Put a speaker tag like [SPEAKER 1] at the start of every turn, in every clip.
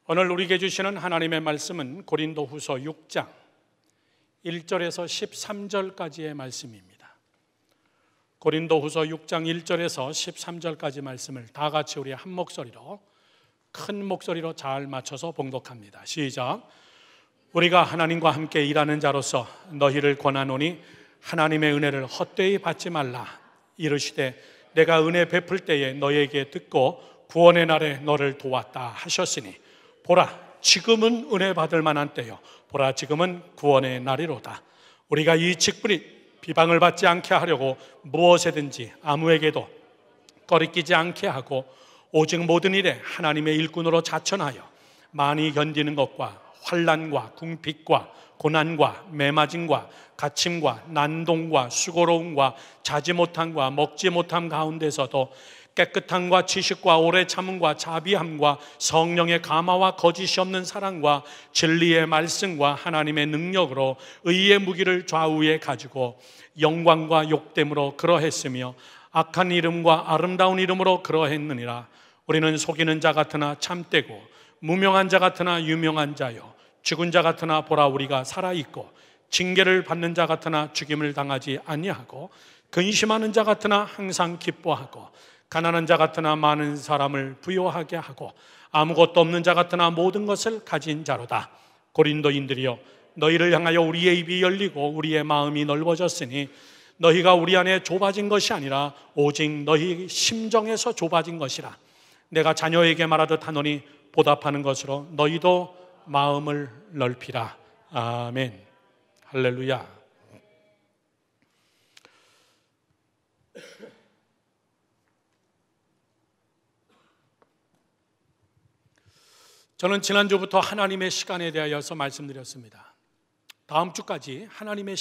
[SPEAKER 1] 오늘 우리에게 주시는 하나님의 말씀은 고린도후서 6장 1절에서 13절까지의 말씀입니다. 고린도후서 6장 1절에서 13절까지 말씀을 다 같이 우리 한 목소리로, 큰 목소리로 잘 맞춰서 봉독합니다. 시작. 우리가 하나님과 함께 일하는 자로서 너희를 권하노니 하나님의 은혜를 헛되이 받지 말라. 이르시되 내가 은혜 베풀 때에 너희에게 듣고 구원의 날에 너를 도왔다 하셨으니 보라, 지금은 은혜 받을 만한 때요, 보라, 지금은 구원의 날이로다. 우리가 이 직분이 비방을 받지 않게 하려고 무엇에든지 아무에게도 꺼리끼지 않게 하고 오직 모든 일에 하나님의 일꾼으로 자천하여 많이 견디는 것과 환난과 궁핍과 고난과 매맞음과 갇힘과 난동과 수고로움과 자지 못함과 먹지 못함 가운데서도 깨끗함과 지식과 오래 참음과 자비함과 성령의 감화와 거짓이 없는 사랑과 진리의 말씀과 하나님의 능력으로 의의 무기를 좌우에 가지고 영광과 욕됨으로 그러했으며 악한 이름과 아름다운 이름으로 그러했느니라. 우리는 속이는 자 같으나 참되고 무명한 자 같으나 유명한 자요, 죽은 자 같으나 보라 우리가 살아있고 징계를 받는 자 같으나 죽임을 당하지 아니하고 근심하는 자 같으나 항상 기뻐하고 가난한 자 같으나 많은 사람을 부요하게 하고 아무것도 없는 자 같으나 모든 것을 가진 자로다. 고린도인들이여, 너희를 향하여 우리의 입이 열리고 우리의 마음이 넓어졌으니 너희가 우리 안에 좁아진 것이 아니라 오직 너희 심정에서 좁아진 것이라. 내가 자녀에게 말하듯 하노니 보답하는 것으로 너희도 마음을 넓히라. 아멘. 할렐루야. 저는 지난주부터 하나님의 시간에 대하여서 말씀드렸습니다. 다음 주까지 하나님의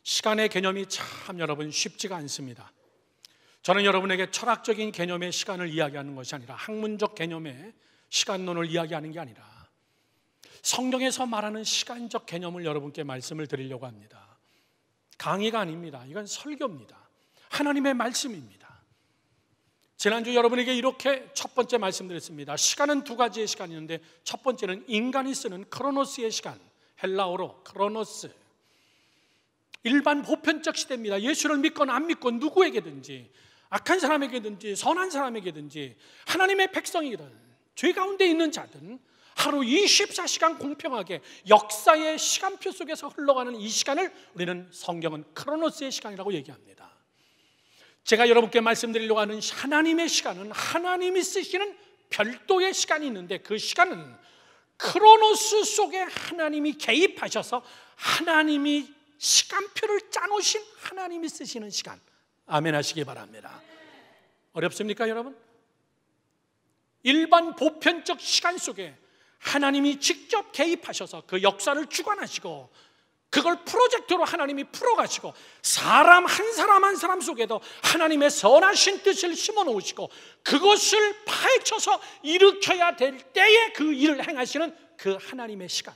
[SPEAKER 1] 시간의 개념이 참 여러분 쉽지가 않습니다. 저는 여러분에게 철학적인 개념의 시간을 이야기하는 것이 아니라 학문적 개념의 시간론을 이야기하는 게 아니라 성경에서 말하는 시간적 개념을 여러분께 말씀을 드리려고 합니다. 강의가 아닙니다. 이건 설교입니다. 하나님의 말씀입니다. 지난주 여러분에게 이렇게 첫 번째 말씀드렸습니다. 시간은 두 가지의 시간이 있는데 첫 번째는 인간이 쓰는 크로노스의 시간, 헬라어로 크로노스. 일반 보편적 시대입니다. 예수를 믿건 안 믿건 누구에게든지, 악한 사람에게든지 선한 사람에게든지 하나님의 백성이든 죄 가운데 있는 자든 하루 24시간 공평하게 역사의 시간표 속에서 흘러가는 이 시간을 우리는 성경은 크로노스의 시간이라고 얘기합니다. 제가 여러분께 말씀드리려고 하는 하나님의 시간은 하나님이 쓰시는 별도의 시간이 있는데 그 시간은 크로노스 속에 하나님이 개입하셔서 하나님이 시간표를 짜놓으신 하나님이 쓰시는 시간. 아멘 하시기 바랍니다. 어렵습니까 여러분? 일반 보편적 시간 속에 하나님이 직접 개입하셔서 그 역사를 주관하시고 그걸 프로젝트로 하나님이 풀어가시고 사람 한 사람 한 사람 속에도 하나님의 선하신 뜻을 심어놓으시고 그것을 파헤쳐서 일으켜야 될 때에 그 일을 행하시는 그 하나님의 시간.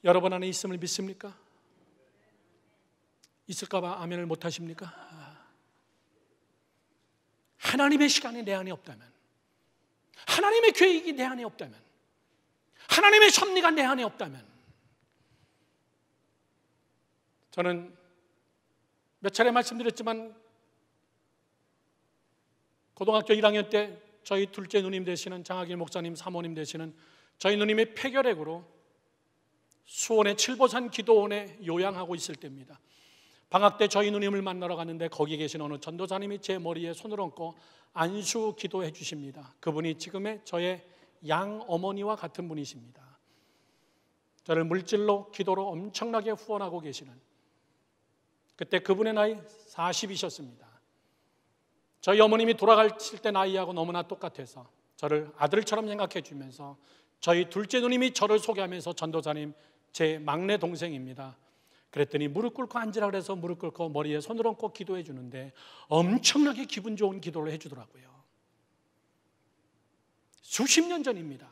[SPEAKER 1] 여러분 안에 있음을 믿습니까? 있을까봐 아멘을 못하십니까? 하나님의 시간이 내 안에 없다면, 하나님의 계획이 내 안에 없다면, 하나님의 섭리가 내 안에 없다면, 저는 몇 차례 말씀드렸지만 고등학교 1학년 때 저희 둘째 누님 되시는 장학일 목사님 사모님 되시는 저희 누님이 폐결핵으로 수원의 칠보산 기도원에 요양하고 있을 때입니다. 방학 때 저희 누님을 만나러 갔는데 거기 계신 어느 전도사님이 제 머리에 손을 얹고 안수 기도해 주십니다. 그분이 지금의 저의 양 어머니와 같은 분이십니다. 저를 물질로 기도로 엄청나게 후원하고 계시는, 그때 그분의 나이 40이셨습니다. 저희 어머님이 돌아가실 때 나이하고 너무나 똑같아서 저를 아들처럼 생각해 주면서 저희 둘째 누님이 저를 소개하면서 전도사님 제 막내 동생입니다. 그랬더니 무릎 꿇고 앉으라 그래서 무릎 꿇고 머리에 손을 얹고 기도해 주는데 엄청나게 기분 좋은 기도를 해 주더라고요. 수십 년 전입니다.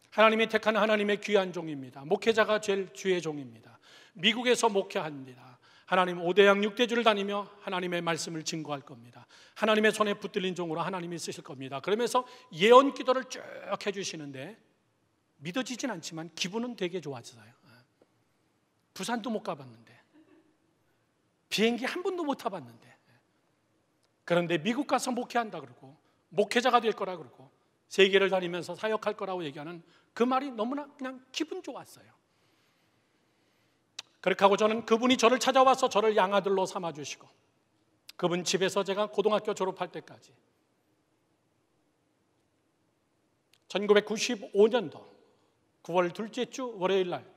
[SPEAKER 1] 하나님이 택한 하나님의 귀한 종입니다. 목회자가 제일 주의 종입니다. 미국에서 목회합니다. 하나님 5대양 6대주를 다니며 하나님의 말씀을 증거할 겁니다. 하나님의 손에 붙들린 종으로 하나님이 쓰실 겁니다. 그러면서 예언 기도를 쭉 해주시는데 믿어지진 않지만 기분은 되게 좋아져요. 부산도 못 가봤는데, 비행기 한 번도 못 타봤는데, 그런데 미국 가서 목회한다 그러고 목회자가 될 거라 그러고 세계를 다니면서 사역할 거라고 얘기하는 그 말이 너무나 그냥 기분 좋았어요. 그렇게 하고 저는 그분이 저를 찾아와서 저를 양아들로 삼아주시고 그분 집에서 제가 고등학교 졸업할 때까지 1995년도 9월 둘째 주 월요일 날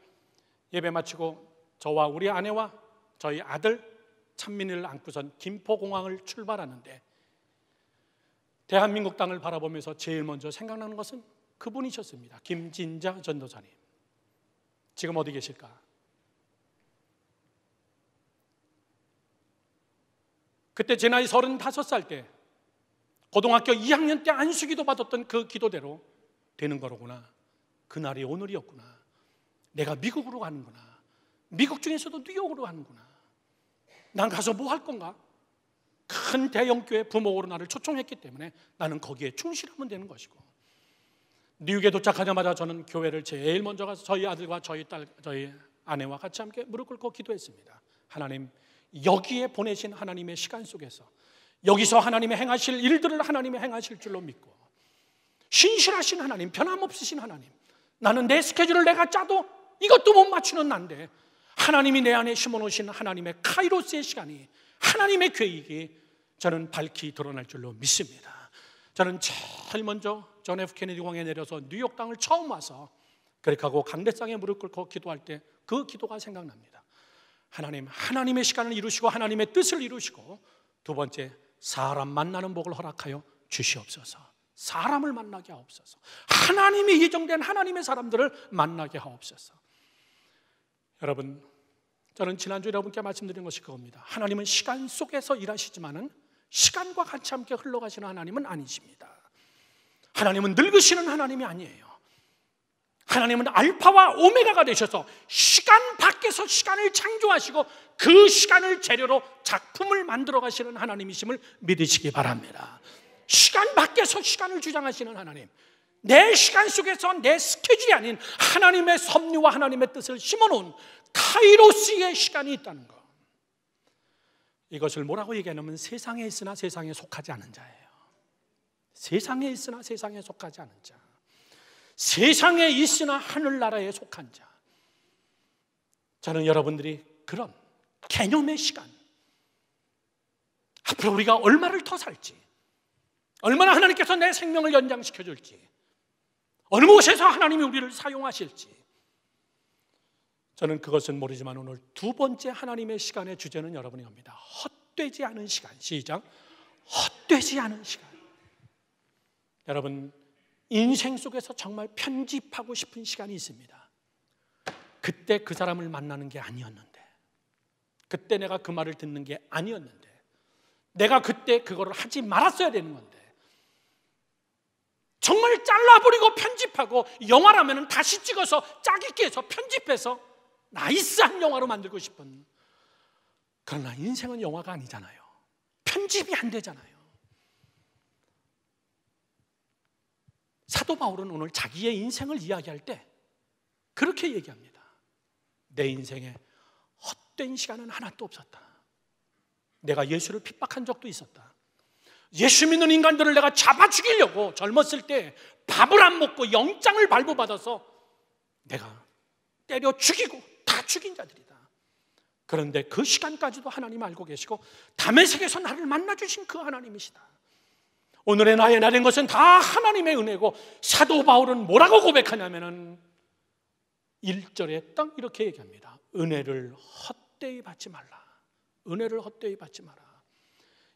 [SPEAKER 1] 예배 마치고 저와 우리 아내와 저희 아들 찬민이를 안고선 김포공항을 출발하는데 대한민국 땅을 바라보면서 제일 먼저 생각나는 것은 그분이셨습니다. 김진자 전도사님. 지금 어디 계실까? 그때 제 나이 35살 때 고등학교 2학년 때 안수기도 받았던 그 기도대로 되는 거로구나. 그날이 오늘이었구나. 내가 미국으로 가는구나. 미국 중에서도 뉴욕으로 가는구나. 난 가서 뭐 할 건가? 큰 대형교회 부목으로 나를 초청했기 때문에 나는 거기에 충실하면 되는 것이고, 뉴욕에 도착하자마자 저는 교회를 제일 먼저 가서 저희 아들과 저희 딸, 저희 아내와 같이 함께 무릎 꿇고 기도했습니다. 하나님, 여기에 보내신 하나님의 시간 속에서 여기서 하나님의 행하실 일들을 하나님의 행하실 줄로 믿고, 신실하신 하나님, 변함없으신 하나님, 나는 내 스케줄을 내가 짜도 이것도 못 맞추는 난데 하나님이 내 안에 심어놓으신 하나님의 카이로스의 시간이, 하나님의 계획이 저는 밝히 드러날 줄로 믿습니다. 저는 제일 먼저 존 F 케네디 공항에 내려서 뉴욕 땅을 처음 와서 그렇게 하고 강대상에 무릎 꿇고 기도할 때 그 기도가 생각납니다. 하나님, 하나님의 시간을 이루시고 하나님의 뜻을 이루시고, 두 번째, 사람 만나는 복을 허락하여 주시옵소서. 사람을 만나게 하옵소서. 하나님이 예정된 하나님의 사람들을 만나게 하옵소서. 여러분, 저는 지난주 여러분께 말씀드린 것이 그겁니다. 하나님은 시간 속에서 일하시지만은 시간과 같이 함께 흘러가시는 하나님은 아니십니다. 하나님은 늙으시는 하나님이 아니에요. 하나님은 알파와 오메가가 되셔서 시간 밖에서 시간을 창조하시고 그 시간을 재료로 작품을 만들어 가시는 하나님이심을 믿으시기 바랍니다. 시간 밖에서 시간을 주장하시는 하나님, 내 시간 속에서 내 스케줄이 아닌 하나님의 섭리와 하나님의 뜻을 심어놓은 카이로스의 시간이 있다는 것, 이것을 뭐라고 얘기하냐면 세상에 있으나 세상에 속하지 않은 자예요. 세상에 있으나 세상에 속하지 않은 자, 세상에 있으나 하늘나라에 속한 자. 저는 여러분들이 그런 개념의 시간, 앞으로 우리가 얼마를 더 살지, 얼마나 하나님께서 내 생명을 연장시켜 줄지, 어느 곳에서 하나님이 우리를 사용하실지, 저는 그것은 모르지만 오늘 두 번째 하나님의 시간의 주제는 여러분이 합니다. 헛되지 않은 시간. 시작. 헛되지 않은 시간. 여러분, 인생 속에서 정말 편집하고 싶은 시간이 있습니다. 그때 그 사람을 만나는 게 아니었는데, 그때 내가 그 말을 듣는 게 아니었는데, 내가 그때 그거를 하지 말았어야 되는 건데, 정말 잘라버리고 편집하고, 영화라면 다시 찍어서 짜깁기 해서 편집해서 나이스한 영화로 만들고 싶은, 그러나 인생은 영화가 아니잖아요. 편집이 안 되잖아요. 사도 바울은 오늘 자기의 인생을 이야기할 때 그렇게 얘기합니다. 내 인생에 헛된 시간은 하나도 없었다. 내가 예수를 핍박한 적도 있었다. 예수 믿는 인간들을 내가 잡아 죽이려고 젊었을 때 밥을 안 먹고 영장을 발부받아서 내가 때려 죽이고 다 죽인 자들이다. 그런데 그 시간까지도 하나님 알고 계시고 다메섹에서 나를 만나주신 그 하나님이시다. 오늘의 나의 날인 것은 다 하나님의 은혜고, 사도 바울은 뭐라고 고백하냐면은 1절에 딱 이렇게 얘기합니다. 은혜를 헛되이 받지 말라. 은혜를 헛되이 받지 마라.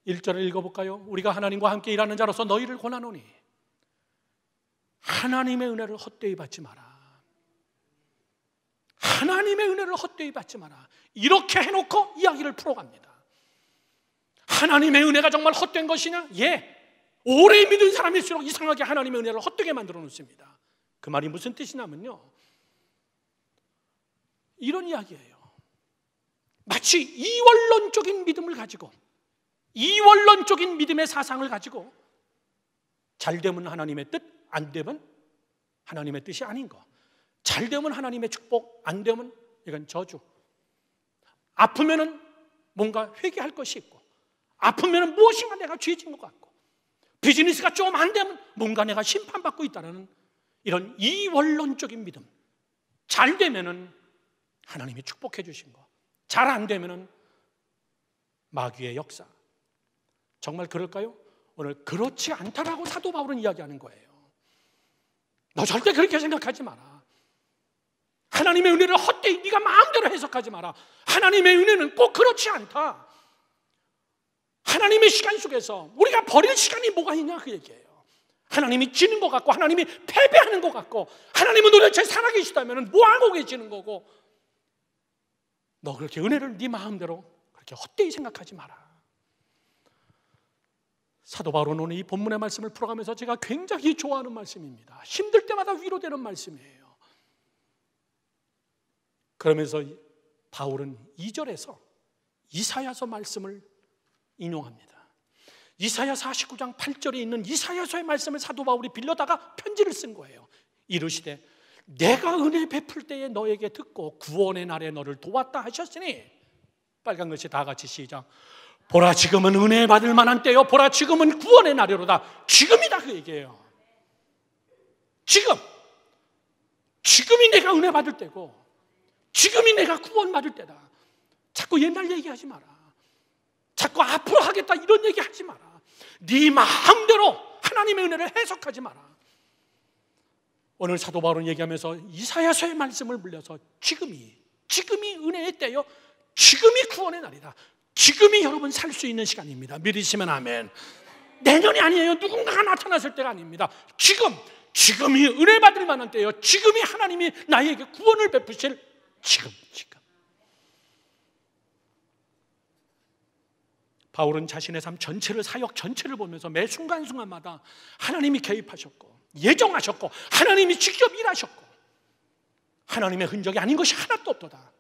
[SPEAKER 1] 1절을 읽어볼까요? 우리가 하나님과 함께 일하는 자로서 너희를 권하노니 하나님의 은혜를 헛되이 받지 마라. 하나님의 은혜를 헛되이 받지 마라. 이렇게 해놓고 이야기를 풀어갑니다. 하나님의 은혜가 정말 헛된 것이냐? 예, 오래 믿은 사람일수록 이상하게 하나님의 은혜를 헛되게 만들어 놓습니다. 그 말이 무슨 뜻이냐면요, 이런 이야기예요. 마치 이원론적인 믿음을 가지고, 이원론적인 믿음의 사상을 가지고 잘 되면 하나님의 뜻, 안 되면 하나님의 뜻이 아닌 거, 잘 되면 하나님의 축복, 안 되면 이건 저주. 아프면은 뭔가 회개할 것이 있고, 아프면은 무엇인가 내가 죄진 것 같고, 비즈니스가 좀 안 되면 뭔가 내가 심판받고 있다는 이런 이원론적인 믿음. 잘 되면은 하나님이 축복해 주신 거, 잘 안 되면은 마귀의 역사. 정말 그럴까요? 오늘 그렇지 않다라고 사도 바울은 이야기하는 거예요. 너 절대 그렇게 생각하지 마라. 하나님의 은혜를 헛되이 네가 마음대로 해석하지 마라. 하나님의 은혜는 꼭 그렇지 않다. 하나님의 시간 속에서 우리가 버릴 시간이 뭐가 있냐 그 얘기예요. 하나님이 지는 것 같고, 하나님이 패배하는 것 같고, 하나님은 도대체 살아계시다면 뭐하고 계시는 거고, 너 그렇게 은혜를 네 마음대로 그렇게 헛되이 생각하지 마라. 사도 바울은 오늘 이 본문의 말씀을 풀어가면서 제가 굉장히 좋아하는 말씀입니다. 힘들 때마다 위로되는 말씀이에요. 그러면서 바울은 2절에서 이사야서 말씀을 인용합니다. 이사야 49장 8절에 있는 이사야서의 말씀을 사도 바울이 빌려다가 편지를 쓴 거예요. 이르시되 내가 은혜 베풀 때에 너에게 듣고 구원의 날에 너를 도왔다 하셨으니, 빨간 글씨 다 같이 시작. 보라 지금은 은혜 받을 만한 때요, 보라 지금은 구원의 날이로다. 지금이다 그 얘기예요. 지금이 내가 은혜 받을 때고, 지금이 내가 구원 받을 때다. 자꾸 옛날 얘기하지 마라. 자꾸 앞으로 하겠다 이런 얘기하지 마라. 네 마음대로 하나님의 은혜를 해석하지 마라. 오늘 사도 바울은 얘기하면서 이사야서의 말씀을 물려서 지금이 은혜의 때요, 지금이 구원의 날이다. 지금이 여러분 살 수 있는 시간입니다. 믿으시면 아멘. 내년이 아니에요. 누군가가 나타났을 때가 아닙니다. 지금이 은혜 받을 만한 때예요. 지금이 하나님이 나에게 구원을 베푸실 지금. 바울은 자신의 삶 전체를, 사역 전체를 보면서 매 순간순간마다 하나님이 개입하셨고, 예정하셨고, 하나님이 직접 일하셨고, 하나님의 흔적이 아닌 것이 하나도 없도다.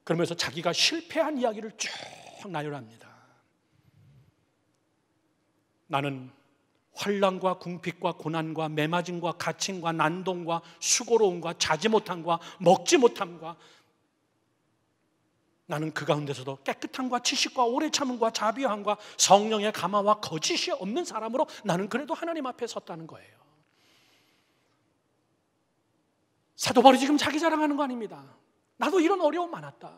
[SPEAKER 1] 그러면서 자기가 실패한 이야기를 쭉 나열합니다. 나는 환난과 궁핍과 고난과 매맞음과 갇힘과 난동과 수고로움과 자지 못함과 먹지 못함과, 나는 그 가운데서도 깨끗함과 지식과 오래 참음과 자비함과 성령의 감화와 거짓이 없는 사람으로 나는 그래도 하나님 앞에 섰다는 거예요. 사도 바울이 지금 자기 자랑하는 거 아닙니다. 나도 이런 어려움 많았다.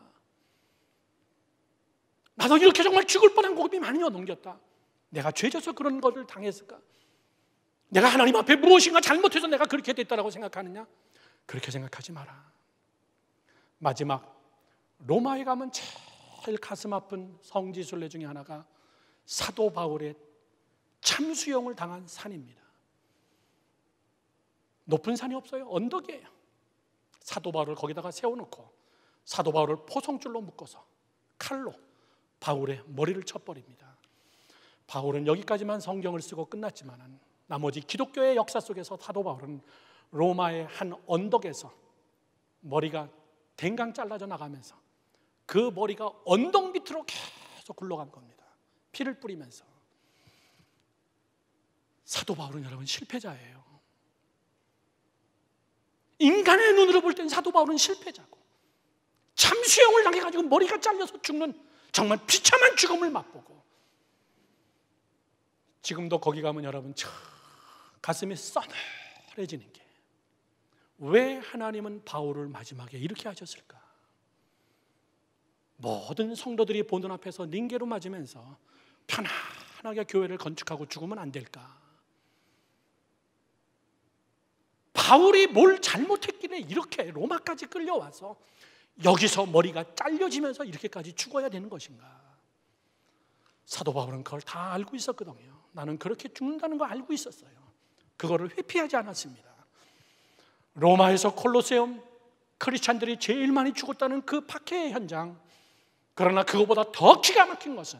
[SPEAKER 1] 나도 이렇게 정말 죽을 뻔한 고비 많이 넘겼다. 내가 죄져서 그런 것을 당했을까? 내가 하나님 앞에 무엇인가 잘못해서 내가 그렇게 됐다라고 생각하느냐? 그렇게 생각하지 마라. 마지막 로마에 가면 제일 가슴 아픈 성지순례 중에 하나가 사도 바울의 참수형을 당한 산입니다. 높은 산이 없어요. 언덕이에요. 사도 바울을 거기다가 세워놓고 사도 바울을 포송줄로 묶어서 칼로 바울의 머리를 쳐버립니다. 바울은 여기까지만 성경을 쓰고 끝났지만 나머지 기독교의 역사 속에서 사도 바울은 로마의 한 언덕에서 머리가 댕강 잘라져 나가면서 그 머리가 언덕 밑으로 계속 굴러간 겁니다. 피를 뿌리면서. 사도 바울은 여러분 실패자예요. 인간의 눈으로 볼 땐 사도 바울은 실패자고, 참수형을 당해가지고 머리가 잘려서 죽는 정말 비참한 죽음을 맛보고, 지금도 거기 가면 여러분 가슴이 써늘해지는 게, 왜 하나님은 바울을 마지막에 이렇게 하셨을까? 모든 성도들이 보는 앞에서 링게로 맞으면서 편안하게 교회를 건축하고 죽으면 안 될까? 바울이 뭘 잘못했길래 이렇게 로마까지 끌려와서 여기서 머리가 잘려지면서 이렇게까지 죽어야 되는 것인가? 사도 바울은 그걸 다 알고 있었거든요. 나는 그렇게 죽는다는 거 알고 있었어요. 그거를 회피하지 않았습니다. 로마에서 콜로세움, 크리스찬들이 제일 많이 죽었다는 그 박해의 현장, 그러나 그거보다 더 기가 막힌 것은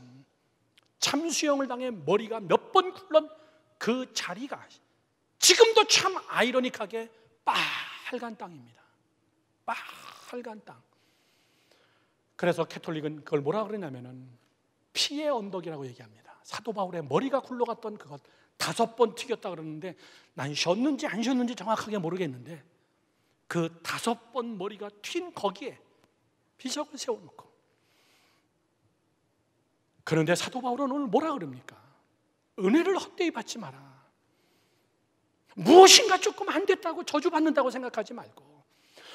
[SPEAKER 1] 참수형을 당해 머리가 몇 번 굴른 그 자리가 지금도 참 아이러니하게 빨간 땅입니다. 빨간 땅. 그래서 캐톨릭은 그걸 뭐라 그러냐면은 피의 언덕이라고 얘기합니다. 사도 바울의 머리가 굴러갔던 그것 5번 튀겼다 그러는데 난 쉬었는지 안 쉬었는지 정확하게 모르겠는데 그 5번 머리가 튄 거기에 비석을 세워놓고, 그런데 사도 바울은 오늘 뭐라 그럽니까? 은혜를 헛되이 받지 마라. 무엇인가 조금 안 됐다고 저주받는다고 생각하지 말고,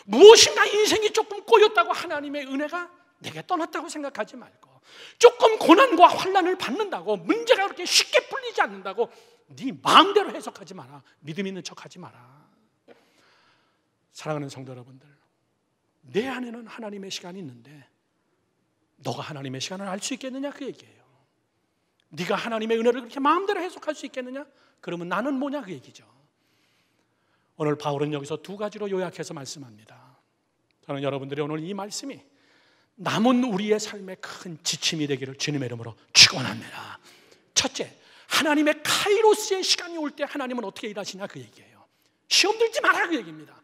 [SPEAKER 1] 무엇인가 인생이 조금 꼬였다고 하나님의 은혜가 내게 떠났다고 생각하지 말고, 조금 고난과 환난을 받는다고 문제가 그렇게 쉽게 풀리지 않는다고 네 마음대로 해석하지 마라. 믿음 있는 척하지 마라. 사랑하는 성도 여러분들, 내 안에는 하나님의 시간이 있는데 너가 하나님의 시간을 알 수 있겠느냐 그 얘기예요. 네가 하나님의 은혜를 그렇게 마음대로 해석할 수 있겠느냐? 그러면 나는 뭐냐 그 얘기죠. 오늘 바울은 여기서 2가지로 요약해서 말씀합니다. 저는 여러분들이 오늘 이 말씀이 남은 우리의 삶에 큰 지침이 되기를 주님의 이름으로 축원합니다. 첫째, 하나님의 카이로스의 시간이 올 때 하나님은 어떻게 일하시냐 그 얘기예요. 시험 들지 마라 그 얘기입니다.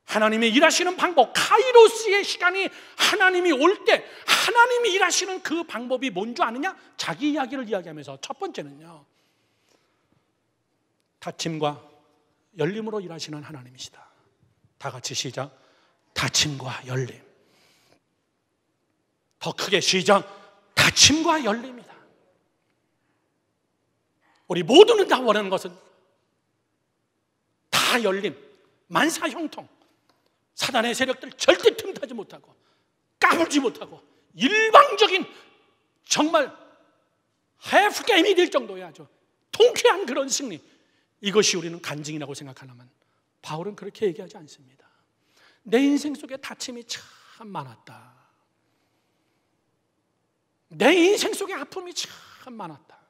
[SPEAKER 1] 하나님의 일하시는 방법, 카이로스의 시간이 하나님이 올 때 하나님이 일하시는 그 방법이 뭔 줄 아느냐? 자기 이야기를 이야기하면서 첫 번째는요, 닫힘과 열림으로 일하시는 하나님이시다. 다 같이 시작. 닫힘과 열림. 더 크게 시작. 닫힘과 열림이다. 우리 모두는 다 원하는 것은 다 열림, 만사형통. 사단의 세력들 절대 틈타지 못하고 까불지 못하고 일방적인 정말 해프 게임이 될 정도의 아주 통쾌한 그런 승리, 이것이 우리는 간증이라고 생각하려면 바울은 그렇게 얘기하지 않습니다. 내 인생 속에 다침이 참 많았다. 내 인생 속에 아픔이 참 많았다.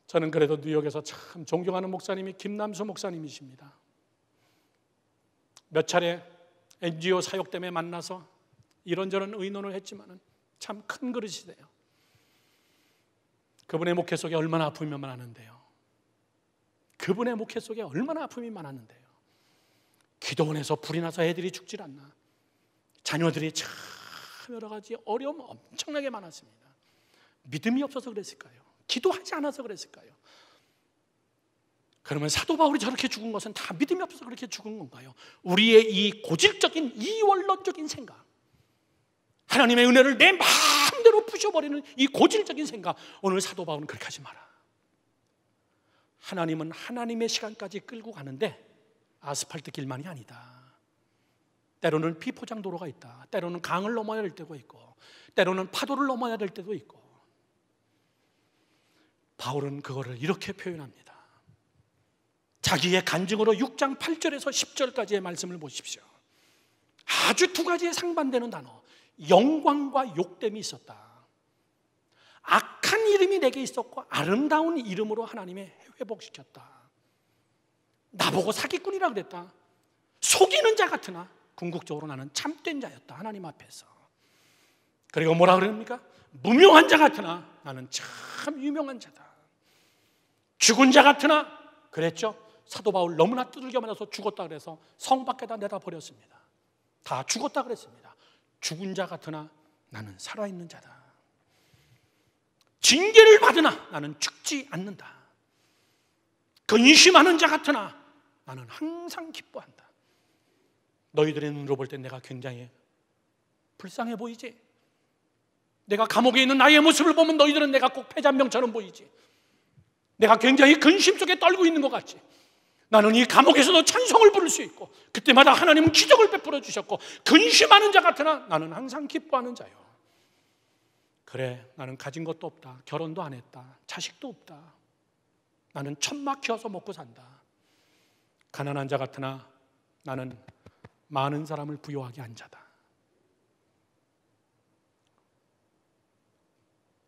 [SPEAKER 1] 저는 그래도 뉴욕에서 참 존경하는 목사님이 김남수 목사님이십니다. 몇 차례 NGO 사역 때문에 만나서 이런저런 의논을 했지만 참 큰 그릇이세요. 그분의 목회 속에 얼마나 아픔이 많았는데요. 그분의 목회 속에 얼마나 아픔이 많았는데요. 기도원에서 불이 나서 애들이 죽질 않나, 자녀들이 참 여러 가지 어려움 엄청나게 많았습니다. 믿음이 없어서 그랬을까요? 기도하지 않아서 그랬을까요? 그러면 사도 바울이 저렇게 죽은 것은 다 믿음이 없어서 그렇게 죽은 건가요? 우리의 이 고질적인 이원론적인 생각, 하나님의 은혜를 내 마음대로 부셔버리는 이 고질적인 생각, 오늘 사도 바울은 그렇게 하지 마라. 하나님은 하나님의 시간까지 끌고 가는데 아스팔트 길만이 아니다. 때로는 비포장 도로가 있다. 때로는 강을 넘어야 될 때도 있고, 때로는 파도를 넘어야 될 때도 있고. 바울은 그거를 이렇게 표현합니다. 자기의 간증으로 6장 8절에서 10절까지의 말씀을 보십시오. 아주 2가지의 상반되는 단어, 영광과 욕됨이 있었다. 악한 이름이 내게 있었고 아름다운 이름으로 하나님이 회복시켰다. 나보고 사기꾼이라 그랬다. 속이는 자 같으나 궁극적으로 나는 참된 자였다, 하나님 앞에서. 그리고 뭐라 그럽니까? 무명한 자 같으나 나는 참 유명한 자다. 죽은 자 같으나, 그랬죠? 사도 바울 너무나 두들겨 맞아서 죽었다 그래서 성 밖에다 내다 버렸습니다. 다 죽었다 그랬습니다. 죽은 자 같으나 나는 살아있는 자다. 징계를 받으나 나는 죽지 않는다. 근심하는 자 같으나 나는 항상 기뻐한다. 너희들의 눈으로 볼 때 내가 굉장히 불쌍해 보이지? 내가 감옥에 있는 나의 모습을 보면 너희들은 내가 꼭 폐잔병처럼 보이지? 내가 굉장히 근심 속에 떨고 있는 것 같지? 나는 이 감옥에서도 찬송을 부를 수 있고 그때마다 하나님은 기적을 베풀어 주셨고, 근심하는 자 같으나 나는 항상 기뻐하는 자요. 그래, 나는 가진 것도 없다. 결혼도 안 했다. 자식도 없다. 나는 천막 키워서 먹고 산다. 가난한 자 같으나 나는 많은 사람을 부유하게 한 자다.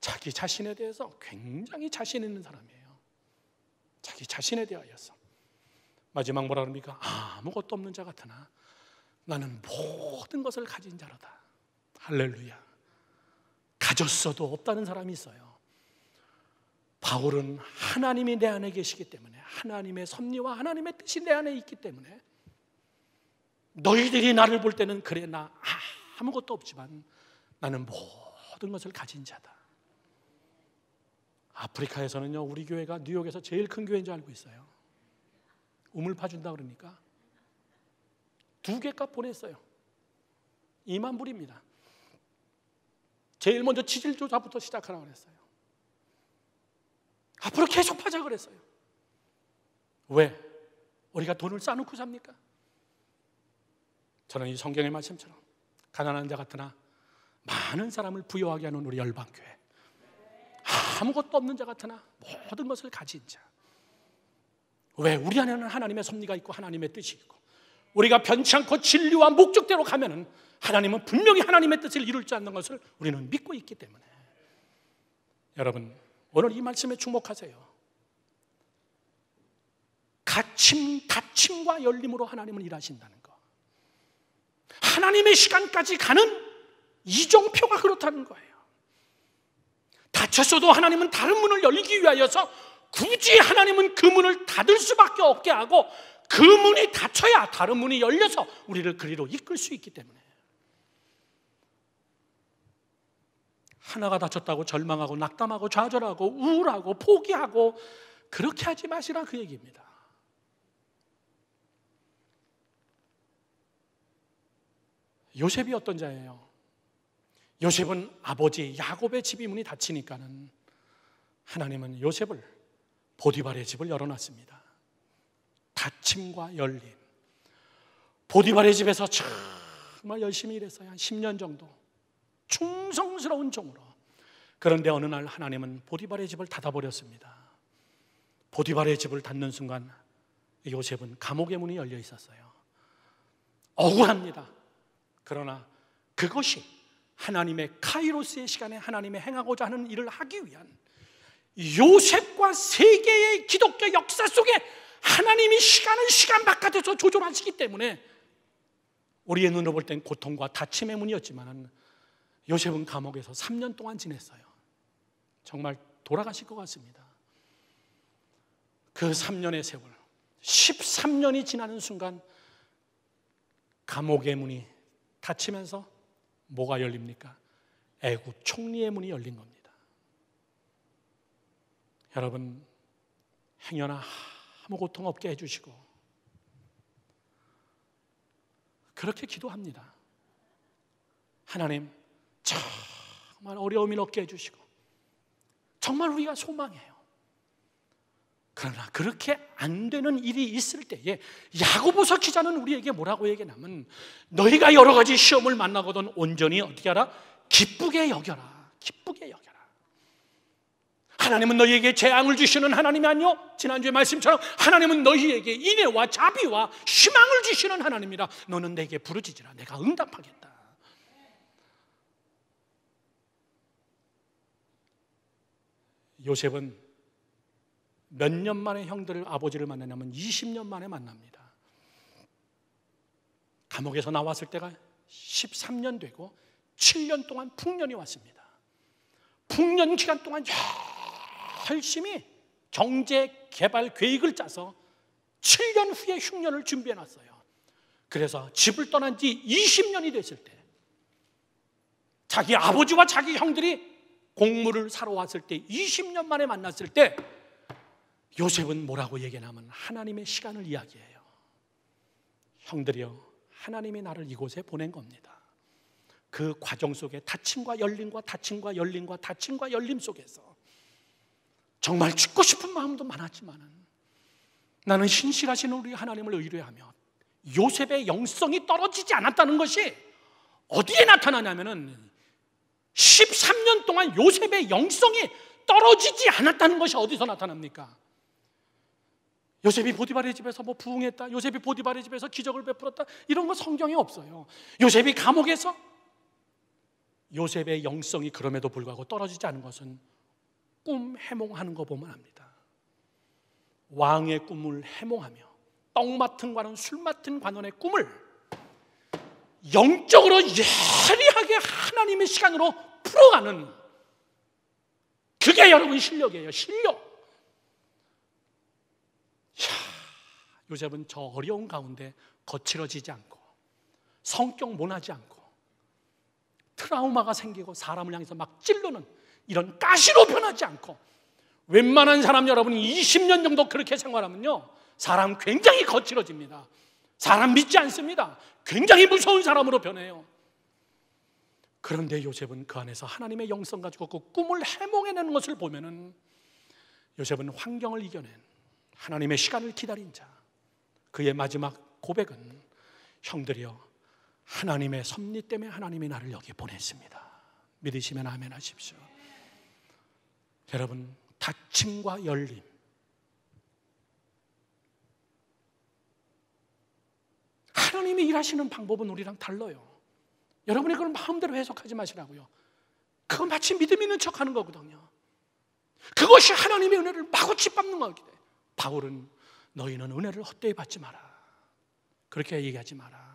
[SPEAKER 1] 자기 자신에 대해서 굉장히 자신 있는 사람이에요. 자기 자신에 대하여서. 마지막 뭐라 그럽니까? 아무것도 없는 자 같으나 나는 모든 것을 가진 자로다. 할렐루야. 가졌어도 없다는 사람이 있어요. 바울은 하나님이 내 안에 계시기 때문에, 하나님의 섭리와 하나님의 뜻이 내 안에 있기 때문에 너희들이 나를 볼 때는 그래, 나 아무것도 없지만 나는 모든 것을 가진 자다. 아프리카에서는요, 우리 교회가 뉴욕에서 제일 큰 교회인 줄 알고 있어요. 우물 파준다 그러니까 2개 값 보냈어요. 2만 불입니다. 제일 먼저 지질 조사부터 시작하라고 그랬어요. 앞으로 계속 파자 그랬어요. 왜? 우리가 돈을 쌓아놓고 삽니까? 저는 이 성경의 말씀처럼 가난한 자 같으나 많은 사람을 부유하게 하는 우리 열방교회, 아무것도 없는 자 같으나 모든 것을 가진 자. 왜? 우리 안에는 하나님의 섭리가 있고 하나님의 뜻이 있고, 우리가 변치 않고 진리와 목적대로 가면은 하나님은 분명히 하나님의 뜻을 이룰 줄 아는 것을 우리는 믿고 있기 때문에, 여러분 오늘 이 말씀에 주목하세요. 닫힘과 열림으로 하나님은 일하신다는 거. 하나님의 시간까지 가는 이정표가 그렇다는 거예요. 닫혔어도 하나님은 다른 문을 열기 위하여서 굳이 하나님은 그 문을 닫을 수밖에 없게 하고, 그 문이 닫혀야 다른 문이 열려서 우리를 그리로 이끌 수 있기 때문에, 하나가 닫혔다고 절망하고 낙담하고 좌절하고 우울하고 포기하고 그렇게 하지 마시라, 그 얘기입니다. 요셉이 어떤 자예요? 요셉은 아버지 야곱의 집이 문이 닫히니까는 하나님은 요셉을 보디발의 집을 열어놨습니다. 닫힘과 열림. 보디발의 집에서 정말 열심히 일했어요. 한 10년 정도 충성스러운 종으로. 그런데 어느 날 하나님은 보디발의 집을 닫아버렸습니다. 보디발의 집을 닫는 순간 요셉은 감옥의 문이 열려 있었어요. 억울합니다. 그러나 그것이 하나님의 카이로스의 시간에 하나님의 행하고자 하는 일을 하기 위한, 요셉과 세계의 기독교 역사 속에 하나님이 시간을 시간 바깥에서 조절하시기 때문에 우리의 눈으로 볼 땐 고통과 다침의 문이었지만 요셉은 감옥에서 3년 동안 지냈어요. 정말 돌아가실 것 같습니다. 그 3년의 세월, 13년이 지나는 순간 감옥의 문이 닫히면서 뭐가 열립니까? 애굽 총리의 문이 열린 겁니다. 여러분, 행여나 아무 고통 없게 해주시고 그렇게 기도합니다. 하나님, 정말 어려움이 없게 해주시고 정말 우리가 소망해요. 그러나 그렇게 안 되는 일이 있을 때에 야고보서 기자는 우리에게 뭐라고 얘기하냐면, 너희가 여러 가지 시험을 만나거든 온전히 어떻게 하라? 기쁘게 여겨라. 기쁘게 여겨라. 하나님은 너희에게 재앙을 주시는 하나님이 아니요, 지난주에 말씀처럼 하나님은 너희에게 인애와 자비와 희망을 주시는 하나님이라. 너는 내게 부르짖으라. 내가 응답하겠다. 요셉은 몇 년 만에 아버지를 만나냐면 20년 만에 만납니다. 감옥에서 나왔을 때가 13년 되고 7년 동안 풍년이 왔습니다. 풍년 기간 동안 열심히 경제 개발 계획을 짜서 7년 후에 흉년을 준비해 놨어요. 그래서 집을 떠난 지 20년이 됐을 때 자기 아버지와 자기 형들이 곡물을 사러 왔을 때 20년 만에 만났을 때 요셉은 뭐라고 얘기하냐면 하나님의 시간을 이야기해요. 형들이여, 하나님이 나를 이곳에 보낸 겁니다. 그 과정 속에 닫힘과 열림과 닫힘과 열림과 닫힘과 열림 속에서 정말 죽고 싶은 마음도 많았지만 나는 신실하신 우리 하나님을 의뢰하며 요셉의 영성이 떨어지지 않았다는 것이 어디에 나타나냐면은 13년 동안 요셉의 영성이 떨어지지 않았다는 것이 어디서 나타납니까? 요셉이 보디발의 집에서 뭐 부흥했다, 요셉이 보디발의 집에서 기적을 베풀었다, 이런 거 성경에 없어요. 요셉이 감옥에서 요셉의 영성이 그럼에도 불구하고 떨어지지 않은 것은 꿈 해몽하는 거 보면 압니다. 왕의 꿈을 해몽하며 떡 맡은 관원, 술 맡은 관원의 꿈을 영적으로 예리하게 하나님의 시간으로 풀어가는, 그게 여러분 실력이에요. 실력. 요셉은 저 어려운 가운데 거칠어지지 않고 성격 모나지 않고 트라우마가 생기고 사람을 향해서 막 찔르는 이런 가시로 변하지 않고, 웬만한 사람 여러분이 20년 정도 그렇게 생활하면요, 사람 굉장히 거칠어집니다. 사람 믿지 않습니다. 굉장히 무서운 사람으로 변해요. 그런데 요셉은 그 안에서 하나님의 영성 가지고 그 꿈을 해몽해내는 것을 보면은, 요셉은 환경을 이겨낸, 하나님의 시간을 기다린 자, 그의 마지막 고백은, 형들이여, 하나님의 섭리 때문에 하나님이 나를 여기 보냈습니다. 믿으시면 아멘 하십시오. 여러분, 닫힘과 열림, 하나님이 일하시는 방법은 우리랑 달라요. 여러분이 그걸 마음대로 해석하지 마시라고요. 그건 마치 믿음 있는 척하는 거거든요. 그것이 하나님의 은혜를 마구 짓밟는 거기 때문에 바울은 너희는 은혜를 헛되이 받지 마라, 그렇게 얘기하지 마라.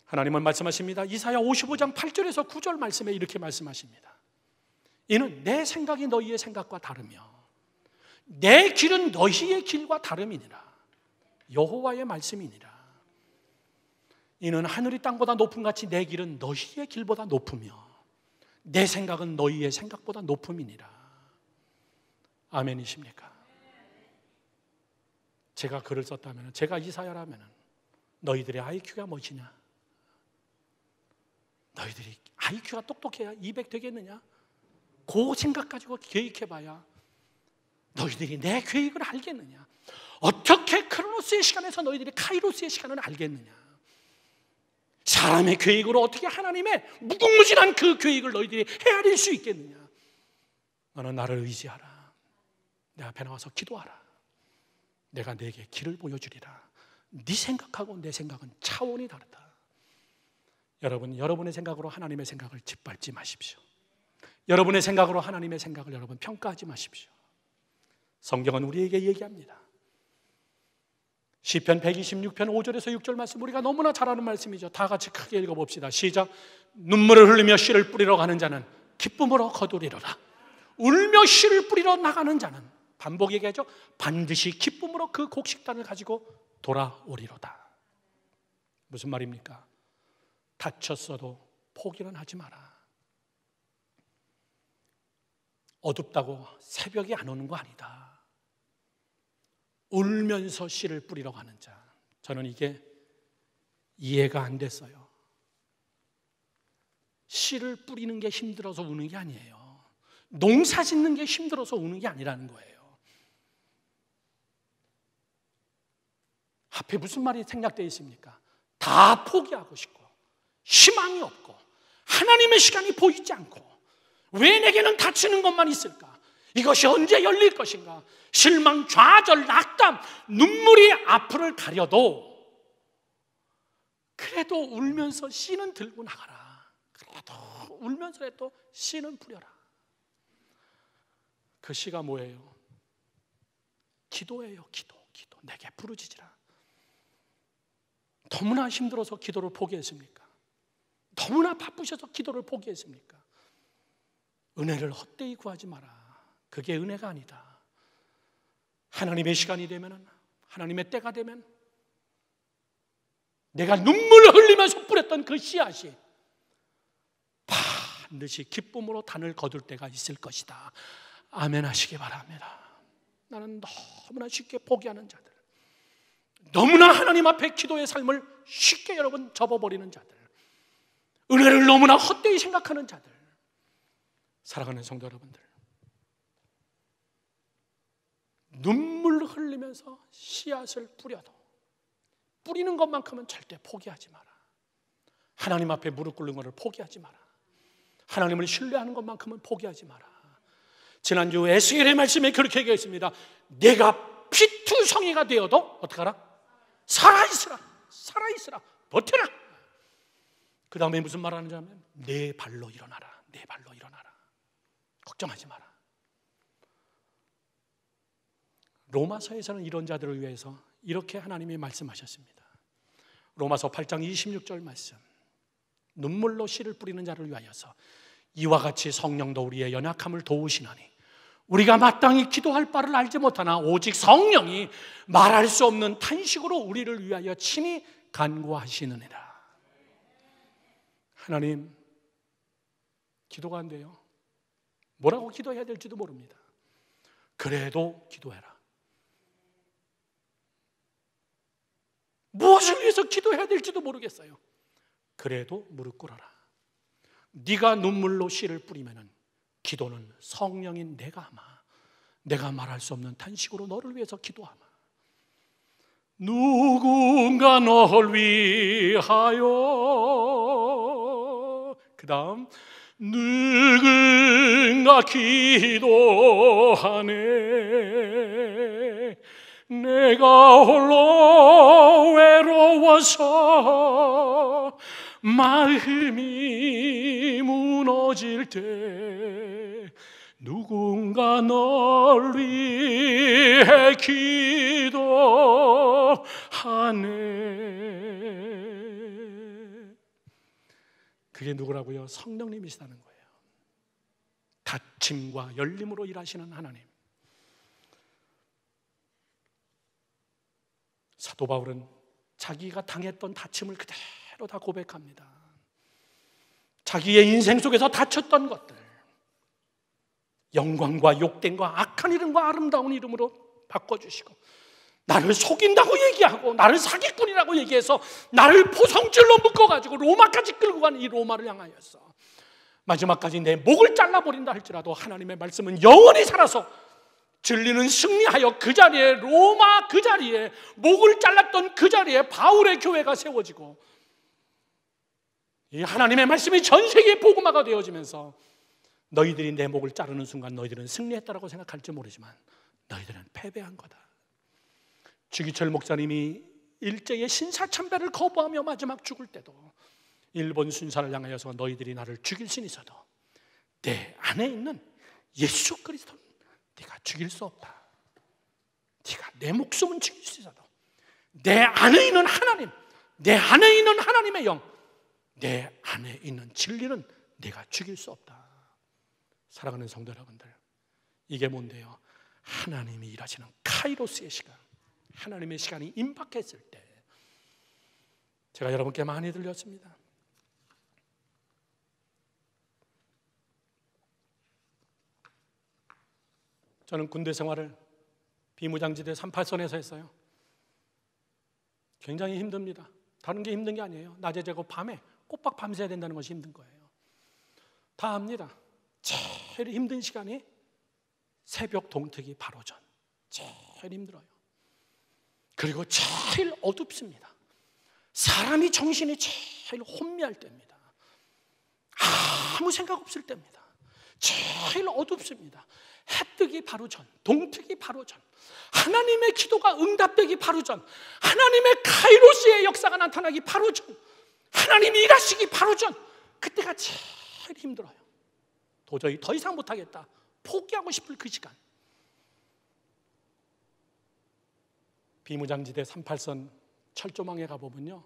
[SPEAKER 1] 하나님은 말씀하십니다. 이사야 55장 8절에서 9절 말씀에 이렇게 말씀하십니다. 이는 내 생각이 너희의 생각과 다르며 내 길은 너희의 길과 다름이니라. 여호와의 말씀이니라. 이는 하늘이 땅보다 높음 같이 내 길은 너희의 길보다 높으며 내 생각은 너희의 생각보다 높음이니라. 아멘이십니까? 제가 글을 썼다면, 제가 이사야라면 너희들의 IQ가 무엇이냐? 너희들이 IQ가 똑똑해야 200 되겠느냐? 그 생각 가지고 계획해봐야 너희들이 내 계획을 알겠느냐? 어떻게 크로노스의 시간에서 너희들이 카이로스의 시간을 알겠느냐? 사람의 계획으로 어떻게 하나님의 무궁무진한 그 계획을 너희들이 헤아릴 수 있겠느냐? 너는 나를 의지하라. 내 앞에 나와서 기도하라. 내가 네게 길을 보여주리라. 네 생각하고 내 생각은 차원이 다르다. 여러분, 여러분의 생각으로 하나님의 생각을 짓밟지 마십시오. 여러분의 생각으로 하나님의 생각을 여러분 평가하지 마십시오. 성경은 우리에게 얘기합니다. 시편 126편 5절에서 6절 말씀, 우리가 너무나 잘 아는 말씀이죠. 다 같이 크게 읽어봅시다. 시작. 눈물을 흘리며 씨를 뿌리러 가는 자는 기쁨으로 거두리로라. 울며 씨를 뿌리러 나가는 자는, 반복 얘기하죠, 반드시 기쁨으로 그 곡식단을 가지고 돌아오리로다. 무슨 말입니까? 다쳤어도 포기는 하지 마라. 어둡다고 새벽이 안 오는 거 아니다. 울면서 씨를 뿌리러 가는 자, 저는 이게 이해가 안 됐어요. 씨를 뿌리는 게 힘들어서 우는 게 아니에요. 농사 짓는 게 힘들어서 우는 게 아니라는 거예요. 앞에 무슨 말이 생략되어 있습니까? 다 포기하고 싶고 희망이 없고 하나님의 시간이 보이지 않고 왜 내게는 다치는 것만 있을까? 이것이 언제 열릴 것인가? 실망, 좌절, 낙담, 눈물이 앞을 가려도 그래도 울면서 씨는 들고 나가라. 그래도 울면서라도 씨는 뿌려라. 그 씨가 뭐예요? 기도예요. 기도. 내게 부르짖으라. 너무나 힘들어서 기도를 포기했습니까? 너무나 바쁘셔서 기도를 포기했습니까? 은혜를 헛되이 구하지 마라. 그게 은혜가 아니다. 하나님의 시간이 되면, 하나님의 때가 되면 내가 눈물을 흘리면서 뿌렸던 그 씨앗이 반드시 기쁨으로 단을 거둘 때가 있을 것이다. 아멘 하시기 바랍니다. 나는 너무나 쉽게 포기하는 자들, 너무나 하나님 앞에 기도의 삶을 쉽게 여러분 접어버리는 자들, 은혜를 너무나 헛되이 생각하는 자들, 사랑하는 성도 여러분들, 눈물 흘리면서 씨앗을 뿌려도 뿌리는 것만큼은 절대 포기하지 마라. 하나님 앞에 무릎 꿇는 것을 포기하지 마라. 하나님을 신뢰하는 것만큼은 포기하지 마라. 지난주 에스겔의 말씀에 그렇게 얘기했습니다. 내가 피투성이가 되어도 어떻게 하라? 살아있으라. 버텨라. 그 다음에 무슨 말 하는지 하면 내 발로 일어나라. 내 발로 일어나라. 걱정하지 마라. 로마서에서는 이런 자들을 위해서 이렇게 하나님이 말씀하셨습니다. 로마서 8장 26절 말씀, 눈물로 씨를 뿌리는 자를 위하여서 이와 같이 성령도 우리의 연약함을 도우시나니 우리가 마땅히 기도할 바를 알지 못하나 오직 성령이 말할 수 없는 탄식으로 우리를 위하여 친히 간구하시느니라. 하나님, 기도가 안 돼요. 뭐라고 기도해야 될지도 모릅니다. 그래도 기도해라. 무엇을 위해서 기도해야 될지도 모르겠어요. 그래도 무릎 꿇어라. 네가 눈물로 씨를 뿌리면은 기도는 성령인 내가 말할 수 없는 탄식으로 너를 위해서 기도하마. 누군가 너를 위하여, 그 다음 누군가 기도하네. 내가 홀로 외로워서 마음이 무너질 때 누군가 널 위해 기도하네. 그게 누구라고요? 성령님이시다는 거예요. 다침과 열림으로 일하시는 하나님. 사도 바울은 자기가 당했던 다침을 그대로 다 고백합니다. 자기의 인생 속에서 다쳤던 것들, 영광과 욕됨과 악한 이름과 아름다운 이름으로 바꿔주시고, 나를 속인다고 얘기하고 나를 사기꾼이라고 얘기해서 나를 포성줄로 묶어가지고 로마까지 끌고 간 이 로마를 향하여서 마지막까지 내 목을 잘라버린다 할지라도 하나님의 말씀은 영원히 살아서 진리는 승리하여 그 자리에, 로마 그 자리에, 목을 잘랐던 그 자리에 바울의 교회가 세워지고 이 하나님의 말씀이 전 세계에 복음화가 되어지면서 너희들이 내 목을 자르는 순간 너희들은 승리했다라고 생각할지 모르지만 너희들은 패배한 거다. 주기철 목사님이 일제의 신사참배를 거부하며 마지막 죽을 때도 일본 순사를 향하여서 너희들이 나를 죽일 수 있어도 내 안에 있는 예수 그리스도는 네가 죽일 수 없다. 네가 내 목숨은 죽일 수 있어도 내 안에 있는 하나님, 내 안에 있는 하나님의 영, 내 안에 있는 진리는 네가 죽일 수 없다. 사랑하는 성도 여러분들, 이게 뭔데요? 하나님이 일하시는 카이로스의 시간, 하나님의 시간이 임박했을 때 제가 여러분께 많이 들렸습니다. 저는 군대 생활을 비무장지대 38선에서 했어요. 굉장히 힘듭니다. 다른 게 힘든 게 아니에요. 낮에 자고 밤에 꼬박 밤새야 된다는 것이 힘든 거예요. 다 압니다. 제일 힘든 시간이 새벽 동트기 바로 전. 제일 힘들어요. 그리고 제일 어둡습니다. 사람이 정신이 제일 혼미할 때입니다. 아무 생각 없을 때입니다. 제일 어둡습니다. 해 뜨기 바로 전, 동트기 바로 전, 하나님의 기도가 응답되기 바로 전, 하나님의 카이로스의 역사가 나타나기 바로 전, 하나님이 일하시기 바로 전, 그때가 제일 힘들어요. 도저히 더 이상 못하겠다, 포기하고 싶을 그 시간. 비무장지대 38선 철조망에 가보면요,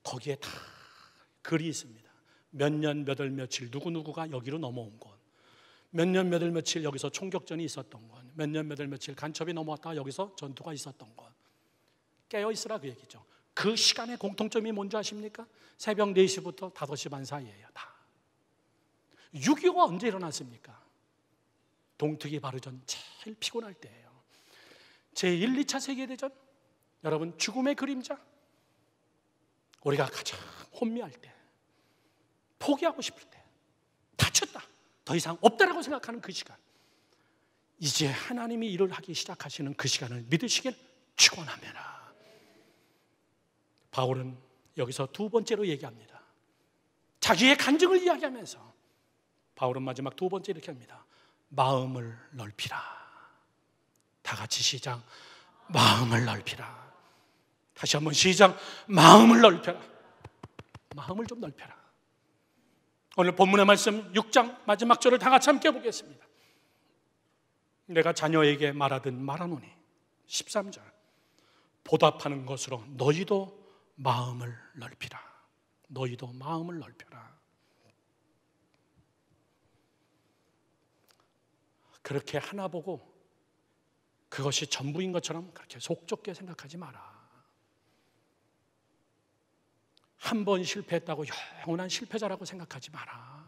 [SPEAKER 1] 거기에 다 글이 있습니다. 몇 년 몇 월 며칠 누구누구가 여기로 넘어온 곳, 몇 년 몇 월 며칠 여기서 총격전이 있었던 곳, 몇 년 몇 월 며칠 간첩이 넘어왔다가 여기서 전투가 있었던 곳. 깨어있으라 그 얘기죠. 그 시간의 공통점이 뭔지 아십니까? 새벽 4시부터 5시 반 사이예요. 다 6.25가 언제 일어났습니까? 동특이 바로 전 제일 피곤할 때예요. 제1, 2차 세계대전, 여러분 죽음의 그림자, 우리가 가장 혼미할 때, 포기하고 싶을 때, 다쳤다, 더 이상 없다라고 생각하는 그 시간, 이제 하나님이 일을 하기 시작하시는 그 시간을 믿으시길 축원합니다. 바울은 여기서 두 번째로 얘기합니다. 자기의 간증을 이야기하면서 바울은 마지막 두 번째 이렇게 합니다. 마음을 넓히라. 다 같이 시작. 마음을 넓히라. 다시 한번 시작. 마음을 넓혀라. 마음을 좀 넓혀라. 오늘 본문의 말씀 6장 마지막 절을 다 같이 함께 보겠습니다. 내가 자녀에게 말하든 말하노니 13절 보답하는 것으로 너희도 마음을 넓히라. 너희도 마음을 넓혀라. 그렇게 하나 보고 그것이 전부인 것처럼 그렇게 속 좁게 생각하지 마라. 한 번 실패했다고 영원한 실패자라고 생각하지 마라.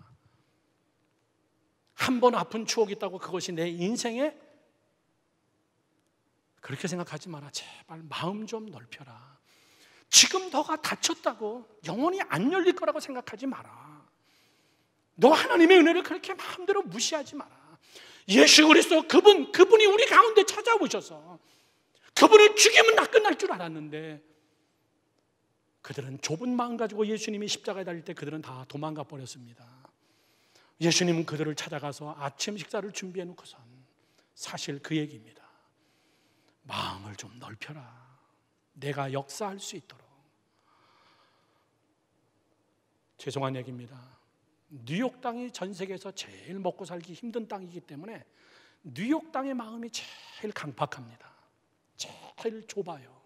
[SPEAKER 1] 한 번 아픈 추억이 있다고 그것이 내 인생에, 그렇게 생각하지 마라. 제발 마음 좀 넓혀라. 지금 너가 다쳤다고 영원히 안 열릴 거라고 생각하지 마라. 너 하나님의 은혜를 그렇게 마음대로 무시하지 마라. 예수 그리스도 그분이 우리 가운데 찾아오셔서 그분을 죽이면 다 끝날 줄 알았는데, 그들은 좁은 마음 가지고 예수님이 십자가에 달릴 때 그들은 다 도망가 버렸습니다. 예수님은 그들을 찾아가서 아침 식사를 준비해 놓고선 사실 그 얘기입니다. 마음을 좀 넓혀라. 내가 역사할 수 있도록. 죄송한 얘기입니다. 뉴욕 땅이 전 세계에서 제일 먹고 살기 힘든 땅이기 때문에 뉴욕 땅의 마음이 제일 강팍합니다. 제일 좁아요.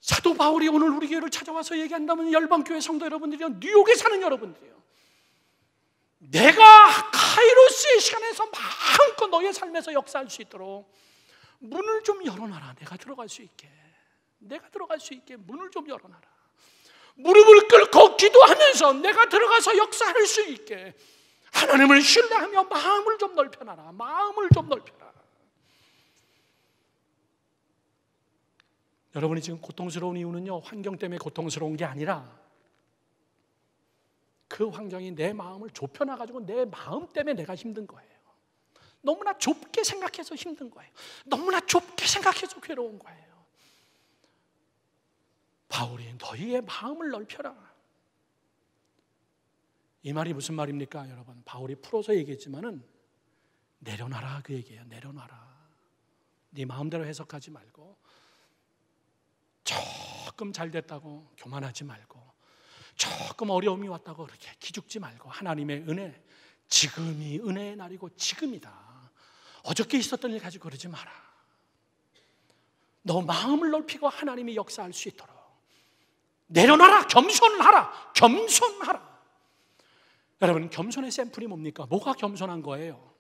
[SPEAKER 1] 사도 바울이 오늘 우리 교회를 찾아와서 얘기한다면 열방교회 성도 여러분들이요, 뉴욕에 사는 여러분들이요, 내가 카이로스의 시간에서 마음껏 너의 삶에서 역사할 수 있도록 문을 좀 열어놔라. 내가 들어갈 수 있게 문을 좀 열어놔라. 무릎을 꿇고 기도하면서 내가 들어가서 역사할 수 있게 하나님을 신뢰하며 마음을 좀 넓혀놔라. 마음을 좀 넓혀라. 여러분이 지금 고통스러운 이유는요, 환경 때문에 고통스러운 게 아니라 그 환경이 내 마음을 좁혀놔가지고 내 마음 때문에 내가 힘든 거예요. 너무나 좁게 생각해서 힘든 거예요. 너무나 좁게 생각해서 괴로운 거예요. 바울이 너희의 마음을 넓혀라. 이 말이 무슨 말입니까, 여러분? 바울이 풀어서 얘기했지만은 내려놔라 그 얘기예요. 내려놔라. 네 마음대로 해석하지 말고, 조금 잘 됐다고 교만하지 말고, 조금 어려움이 왔다고 그렇게 기죽지 말고, 하나님의 은혜, 지금이 은혜의 날이고 지금이다. 어저께 있었던 일 가지고 그러지 마라. 너 마음을 넓히고 하나님이 역사할 수 있도록 내려놔라. 겸손하라. 겸손하라. 여러분, 겸손의 샘플이 뭡니까? 뭐가 겸손한 거예요?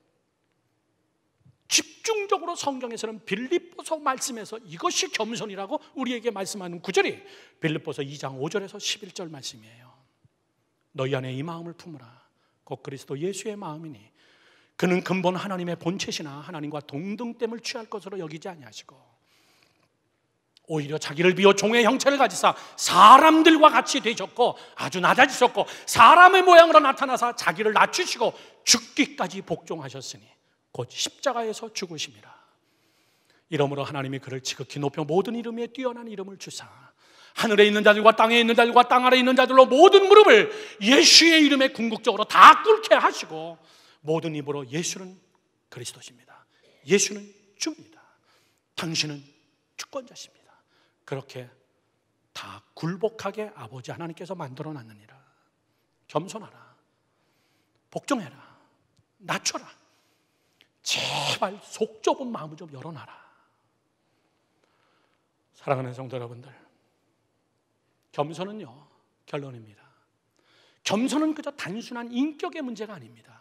[SPEAKER 1] 집중적으로 성경에서는 빌립보서 말씀에서 이것이 겸손이라고 우리에게 말씀하는 구절이 빌립보서 2장 5절에서 11절 말씀이에요. 너희 안에 이 마음을 품으라. 곧 그리스도 예수의 마음이니 그는 근본 하나님의 본체시나 하나님과 동등됨을 취할 것으로 여기지 아니하시고 오히려 자기를 비워 종의 형체를 가지사 사람들과 같이 되셨고 아주 낮아지셨고 사람의 모양으로 나타나사 자기를 낮추시고 죽기까지 복종하셨으니 곧 십자가에서 죽으심이라. 이러므로 하나님이 그를 지극히 높여 모든 이름 위에 뛰어난 이름을 주사 하늘에 있는 자들과 땅에 있는 자들과 땅 아래 있는 자들로 모든 무릎을 예수의 이름에 궁극적으로 다 꿇게 하시고 모든 입으로 예수는 그리스도십니다. 예수는 주입니다. 당신은 주권자십니다. 그렇게 다 굴복하게 아버지 하나님께서 만들어놨느니라. 겸손하라. 복종해라. 낮춰라. 제발 속 좁은 마음을 좀 열어놔라. 사랑하는 성도 여러분들, 겸손은요, 결론입니다. 겸손은 그저 단순한 인격의 문제가 아닙니다.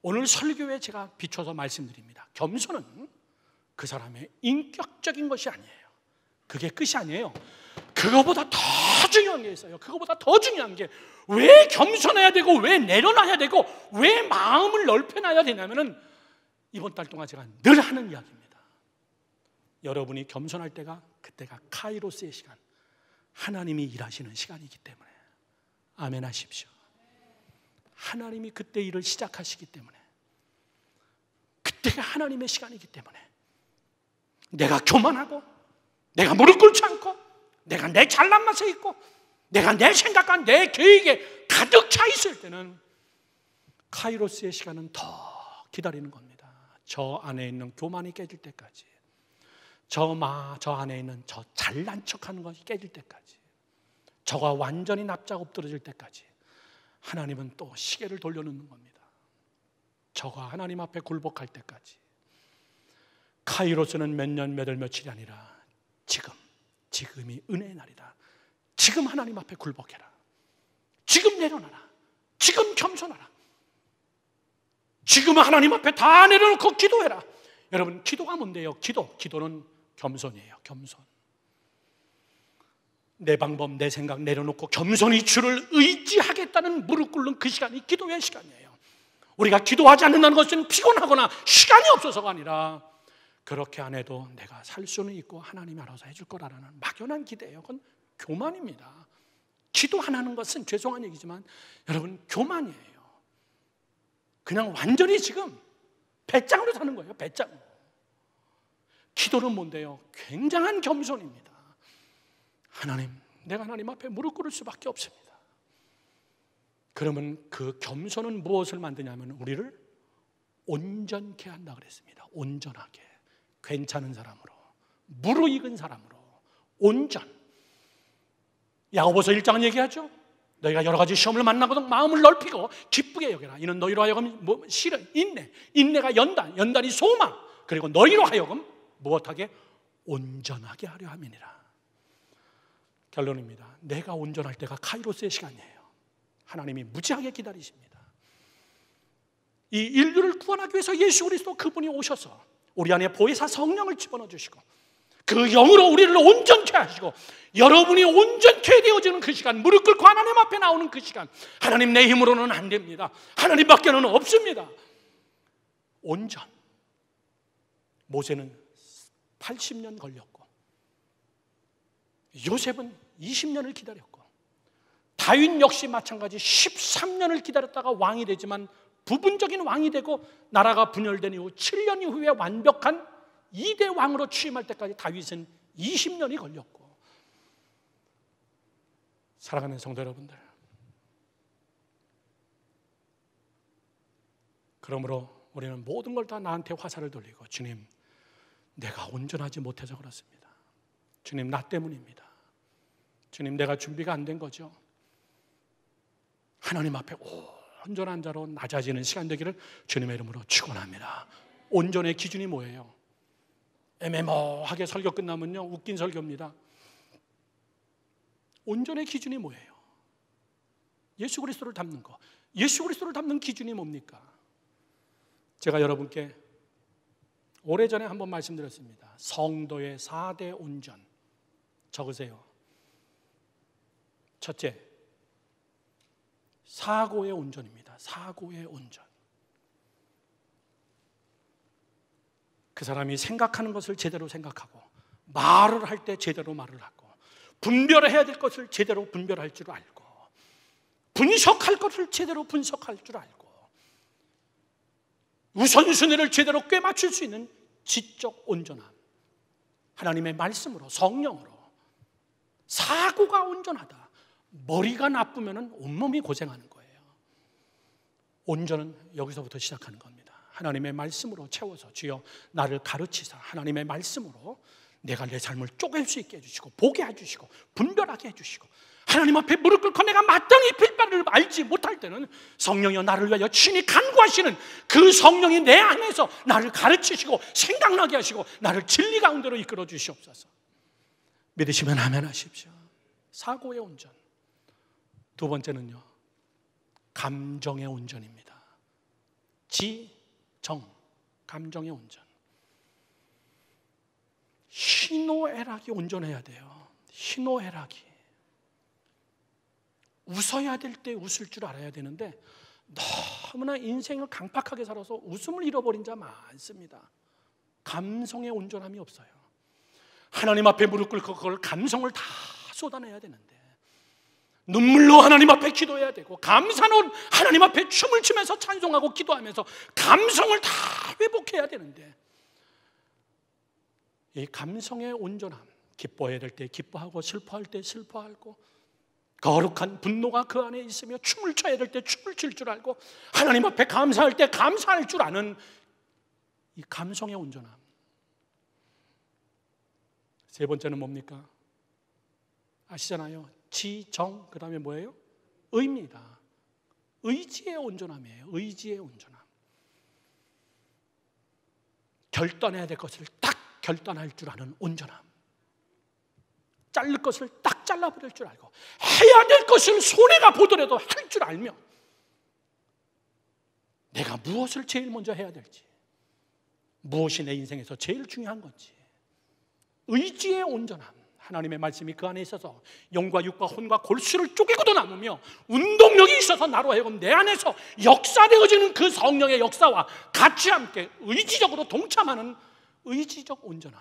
[SPEAKER 1] 오늘 설교에 제가 비춰서 말씀드립니다. 겸손은 그 사람의 인격적인 것이 아니에요. 그게 끝이 아니에요. 그거보다 더 중요한 게 있어요. 그거보다 더 중요한 게 왜 겸손해야 되고 왜 내려놔야 되고 왜 마음을 넓혀놔야 되냐면은 이번 달 동안 제가 늘 하는 이야기입니다. 여러분이 겸손할 때가 그때가 카이로스의 시간, 하나님이 일하시는 시간이기 때문에 아멘 하십시오. 하나님이 그때 일을 시작하시기 때문에 그때가 하나님의 시간이기 때문에 내가 교만하고 내가 무릎 꿇지 않고 내가 내 잘난 맛에 있고 내가 내 생각과 내 계획에 가득 차 있을 때는 카이로스의 시간은 더 기다리는 겁니다. 저 안에 있는 교만이 깨질 때까지, 저 안에 있는 저 잘난 척하는 것이 깨질 때까지, 저가 완전히 납작 엎드러질 때까지 하나님은 또 시계를 돌려놓는 겁니다. 저가 하나님 앞에 굴복할 때까지. 카이로스는 몇 년, 몇 월, 며칠이 아니라 지금이 은혜의 날이다. 지금 하나님 앞에 굴복해라. 지금 내려놔라. 지금 겸손하라. 지금 하나님 앞에 다 내려놓고 기도해라. 여러분, 기도가 뭔데요? 기도는 겸손이에요. 겸손. 내 방법, 내 생각 내려놓고 겸손히 주를 의지하게 하겠다는 무릎 꿇는 그 시간이 기도의 시간이에요. 우리가 기도하지 않는다는 것은 피곤하거나 시간이 없어서가 아니라 그렇게 안 해도 내가 살 수는 있고 하나님이 알아서 해줄 거라는 막연한 기대예요. 그건 교만입니다. 기도 안 하는 것은 죄송한 얘기지만 여러분 교만이에요. 그냥 완전히 지금 배짱으로 사는 거예요. 배짱으로. 기도는 뭔데요? 굉장한 겸손입니다. 하나님, 내가 하나님 앞에 무릎 꿇을 수밖에 없습니다. 그러면 그 겸손은 무엇을 만드냐면 우리를 온전케 한다 그랬습니다. 온전하게, 괜찮은 사람으로, 무르익은 사람으로, 온전. 야고보서 1장은 얘기하죠. 너희가 여러 가지 시험을 만나거든 마음을 넓히고 기쁘게 여겨라. 이는 너희로 하여금 실은 인내가 연단, 연단이 소망, 그리고 너희로 하여금 무엇하게? 온전하게 하려 함이니라. 결론입니다. 내가 온전할 때가 카이로스의 시간이에요. 하나님이 무지하게 기다리십니다. 이 인류를 구원하기 위해서 예수 그리스도 그분이 오셔서 우리 안에 보혜사 성령을 집어넣어 주시고 그 영으로 우리를 온전케 하시고 여러분이 온전케 되어지는 그 시간, 무릎 꿇고 하나님 앞에 나오는 그 시간, 하나님 내 힘으로는 안 됩니다. 하나님밖에는 없습니다. 온전. 모세는 80년 걸렸고 요셉은 20년을 기다렸고 다윗 역시 마찬가지 13년을 기다렸다가 왕이 되지만 부분적인 왕이 되고 나라가 분열된 이후 7년 이후에 완벽한 2대 왕으로 취임할 때까지 다윗은 20년이 걸렸고. 사랑하는 성도 여러분들, 그러므로 우리는 모든 걸 다 나한테 화살을 돌리고 주님, 내가 온전하지 못해서 그렇습니다. 주님, 나 때문입니다. 주님, 내가 준비가 안 된 거죠. 하나님 앞에 온전한 자로 낮아지는 시간 되기를 주님의 이름으로 축원합니다. 온전의 기준이 뭐예요? 애매모하게 설교 끝나면요 웃긴 설교입니다. 온전의 기준이 뭐예요? 예수 그리스도를 닮는 거. 예수 그리스도를 닮는 기준이 뭡니까? 제가 여러분께 오래전에 한번 말씀드렸습니다. 성도의 4대 온전 적으세요. 첫째, 사고의 온전입니다. 사고의 온전. 그 사람이 생각하는 것을 제대로 생각하고 말을 할 때 제대로 말을 하고 분별해야 될 것을 제대로 분별할 줄 알고 분석할 것을 제대로 분석할 줄 알고 우선순위를 제대로 꿰맞출 수 있는 지적 온전함. 하나님의 말씀으로, 성령으로. 사고가 온전하다. 머리가 나쁘면 온몸이 고생하는 거예요. 온전은 여기서부터 시작하는 겁니다. 하나님의 말씀으로 채워서 주여 나를 가르치사 하나님의 말씀으로 내가 내 삶을 쪼갤 수 있게 해주시고 보게 해주시고 분별하게 해주시고 하나님 앞에 무릎 꿇고 내가 마땅히 빌 바를 알지 못할 때는 성령이여 나를 위하여 친히 간구하시는 그 성령이 내 안에서 나를 가르치시고 생각나게 하시고 나를 진리 가운데로 이끌어 주시옵소서. 믿으시면 아멘 하십시오. 사고의 온전. 두 번째는요, 감정의 온전입니다. 정, 감정의 온전. 희노애락이 온전해야 돼요. 희노애락이. 웃어야 될 때 웃을 줄 알아야 되는데 너무나 인생을 강팍하게 살아서 웃음을 잃어버린 자 많습니다. 감성의 온전함이 없어요. 하나님 앞에 무릎 꿇고 그걸 감성을 다 쏟아내야 되는데 눈물로 하나님 앞에 기도해야 되고 감사는 하나님 앞에 춤을 추면서 찬송하고 기도하면서 감성을 다 회복해야 되는데 이 감성의 온전함, 기뻐해야 될 때 기뻐하고 슬퍼할 때 슬퍼하고 거룩한 분노가 그 안에 있으며 춤을 춰야 될 때 춤을 출 줄 알고 하나님 앞에 감사할 때 감사할 줄 아는 이 감성의 온전함. 세 번째는 뭡니까? 아시잖아요. 지정, 그 다음에 뭐예요? 의입니다. 의지의 온전함이에요. 의지의 온전함. 결단해야 될 것을 딱 결단할 줄 아는 온전함. 자를 것을 딱 잘라버릴 줄 알고 해야 될 것을 손해가 보더라도 할 줄 알며 내가 무엇을 제일 먼저 해야 될지 무엇이 내 인생에서 제일 중요한 건지 의지의 온전함. 하나님의 말씀이 그 안에 있어서 영과 육과 혼과 골수를 쪼개고도 남으며 운동력이 있어서 나로 하여금 내 안에서 역사되어지는 그 성령의 역사와 같이 함께 의지적으로 동참하는 의지적 온전함.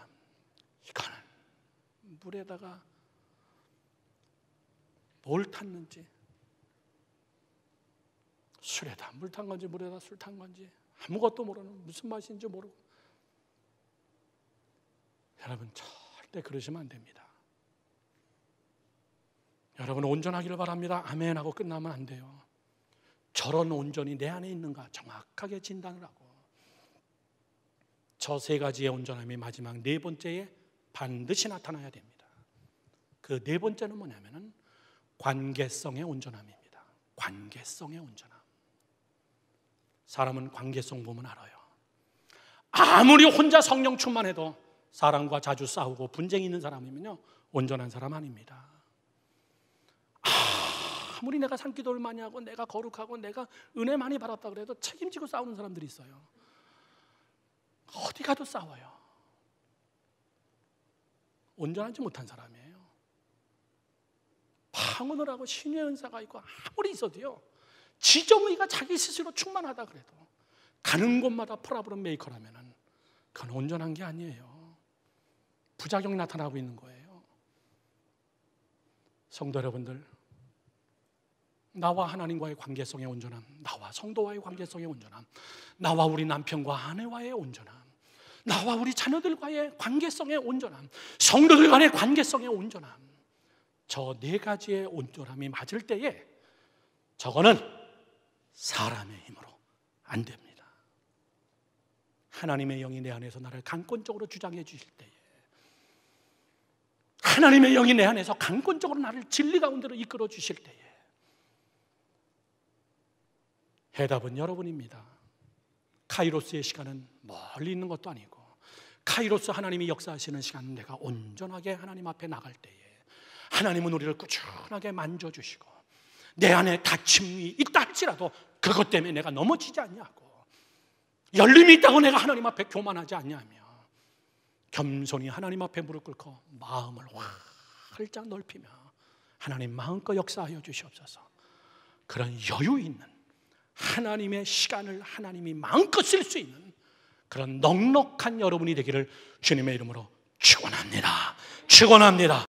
[SPEAKER 1] 이거는 물에다가 뭘 탔는지, 술에다 물 탄 건지 물에다 술 탄 건지 아무것도 모르는, 무슨 맛인지 모르고. 여러분 절대 그러시면 안 됩니다. 여러분 온전하기를 바랍니다. 아멘 하고 끝나면 안 돼요. 저런 온전이 내 안에 있는가 정확하게 진단을 하고, 저 세 가지의 온전함이 마지막 네 번째에 반드시 나타나야 됩니다. 그 네 번째는 뭐냐면은 관계성의 온전함입니다. 관계성의 온전함. 사람은 관계성 보면 알아요. 아무리 혼자 성령 충만해도 사람과 자주 싸우고 분쟁이 있는 사람이면요 온전한 사람 아닙니다. 아무리 내가 산기도를 많이 하고 내가 거룩하고 내가 은혜 많이 받았다 그래도 책임지고 싸우는 사람들이 있어요. 어디 가도 싸워요. 온전하지 못한 사람이에요. 방언을 하고 신의 은사가 있고 아무리 있어도요 지정의가 자기 스스로 충만하다 그래도 가는 곳마다 프라브럼 메이커라면은 그건 온전한 게 아니에요. 부작용이 나타나고 있는 거예요. 성도 여러분들, 나와 하나님과의 관계성의 온전함, 나와 성도와의 관계성의 온전함, 나와 우리 남편과 아내와의 온전함, 나와 우리 자녀들과의 관계성의 온전함, 성도들 간의 관계성의 온전함, 저 네 가지의 온전함이 맞을 때에 저거는 사람의 힘으로 안 됩니다. 하나님의 영이 내 안에서 나를 강권적으로 주장해 주실 때에, 하나님의 영이 내 안에서 강권적으로 나를 진리 가운데로 이끌어 주실 때에 해답은 여러분입니다. 카이로스의 시간은 멀리 있는 것도 아니고, 카이로스 하나님이 역사하시는 시간은 내가 온전하게 하나님 앞에 나갈 때에 하나님은 우리를 꾸준하게 만져주시고, 내 안에 다침이 있다 할지라도 그것 때문에 내가 넘어지지 않냐고, 열림이 있다고 내가 하나님 앞에 교만하지 않냐며 겸손히 하나님 앞에 무릎 꿇고 마음을 활짝 넓히며 하나님 마음껏 역사하여 주시옵소서. 그런 여유 있는 하나님의 시간을 하나님이 마음껏 쓸 수 있는 그런 넉넉한 여러분이 되기를 주님의 이름으로 축원합니다. 축원합니다.